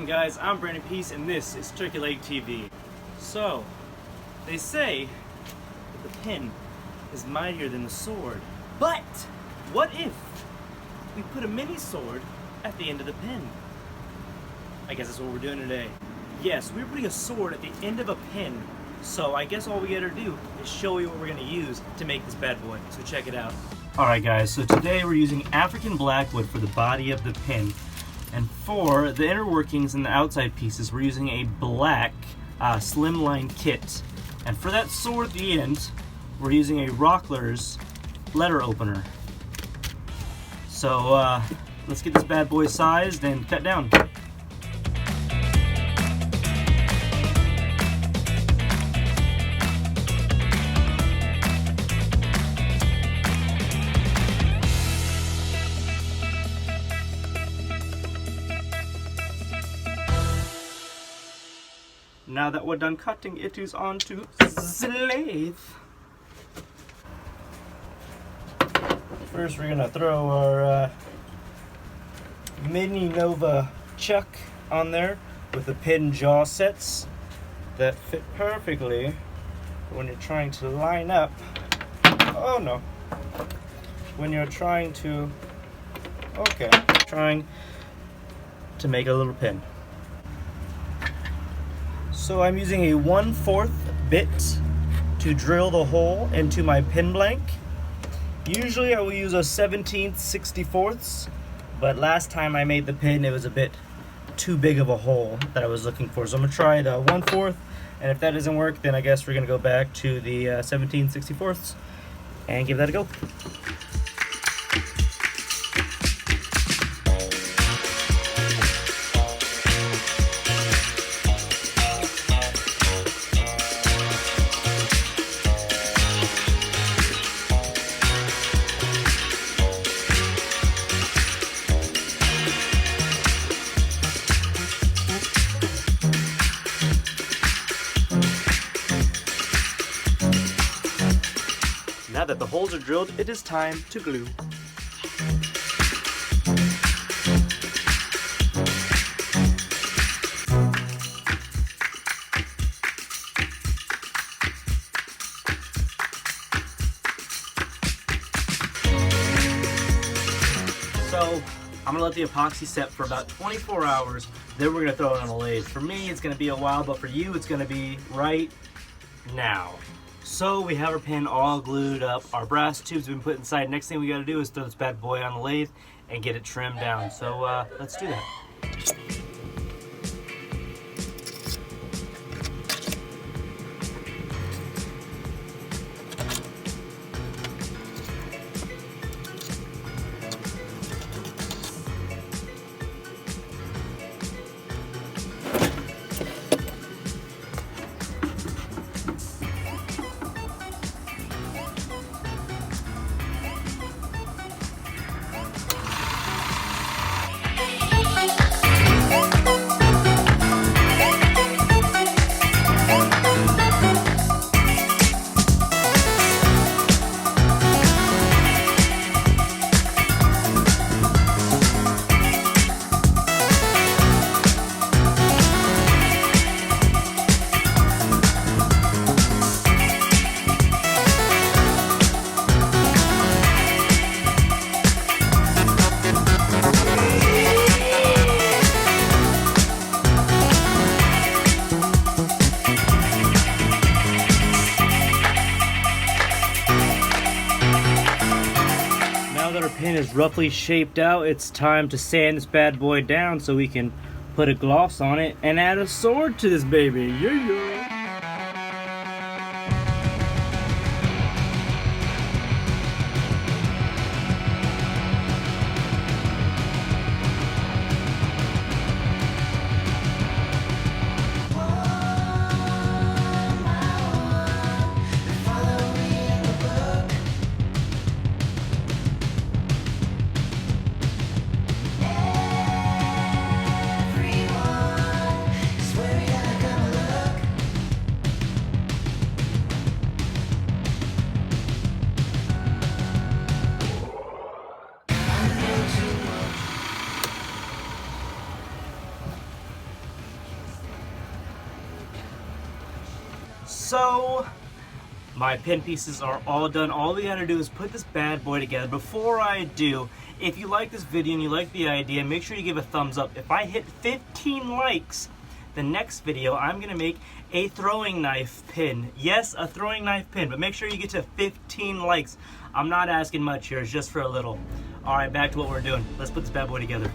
on, guys? I'm Brandon Peace, and this is Turkey Leg TV. So, they say that the pen is mightier than the sword. But what if we put a mini sword at the end of the pen? I guess that's what we're doing today. Yes, we're putting a sword at the end of a pen. So I guess all we gotta do is show you what we're gonna use to make this bad boy. So check it out. Alright guys, so today we're using African blackwood for the body of the pen. And for the inner workings and the outside pieces, we're using a black slimline kit. And for that sword at the end, we're using a Rockler's letter opener. So let's get this bad boy sized and cut down. Now that we're done cutting, it is on to the lathe. First, we're gonna throw our Mini Nova chuck on there with the pin jaw sets that fit perfectly when you're trying to line up. Oh no! When you're trying to, trying to make a little pin. So I'm using a 1/4 bit to drill the hole into my pin blank. Usually I will use a 1/17 64ths, but last time I made the pin it was a bit too big of a hole that I was looking for. So I'm gonna try the 1/4, and if that doesn't work, then I guess we're gonna go back to the 17 64ths and give that a go. Now that the holes are drilled, it is time to glue. So I'm gonna let the epoxy set for about 24 hours, then we're gonna throw it on a lathe. For me, it's gonna be a while, but for you, it's gonna be right now. So we have our pin all glued up, our brass tubes have been put inside. Next thing we gotta do is throw this bad boy on the lathe and get it trimmed down. So let's do that. Our pin is roughly shaped out, it's time to sand this bad boy down so we can put a gloss on it and add a sword to this baby. Yeah. So, my pin pieces are all done. All we gotta do is put this bad boy together. Before I do, if you like this video and you like the idea, make sure you give a thumbs up. If I hit 15 likes, the next video I'm gonna make a throwing knife pin. Yes, a throwing knife pin, but make sure you get to 15 likes. I'm not asking much here, it's just for a little. All right, back to what we're doing. Let's put this bad boy together.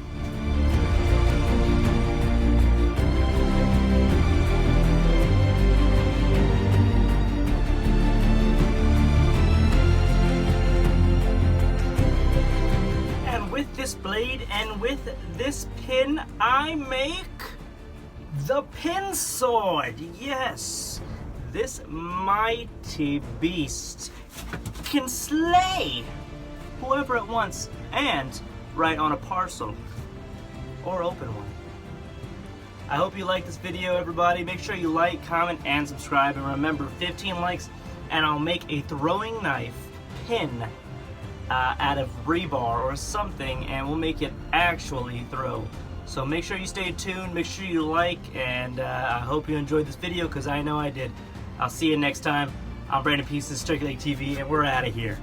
With this blade and with this pin, I make the pin sword. Yes, this mighty beast can slay whoever it wants and write on a parcel or open one. I hope you like this video, everybody. Make sure you like, comment, and subscribe. And remember, 15 likes and I'll make a throwing knife pin out of rebar or something, and we'll make it actually throw. So make sure you stay tuned, make sure you like, and I hope you enjoyed this video, because I know I did. I'll see you next time. I'm Brandon Pieces, TURKEYLEG TV, and we're out of here.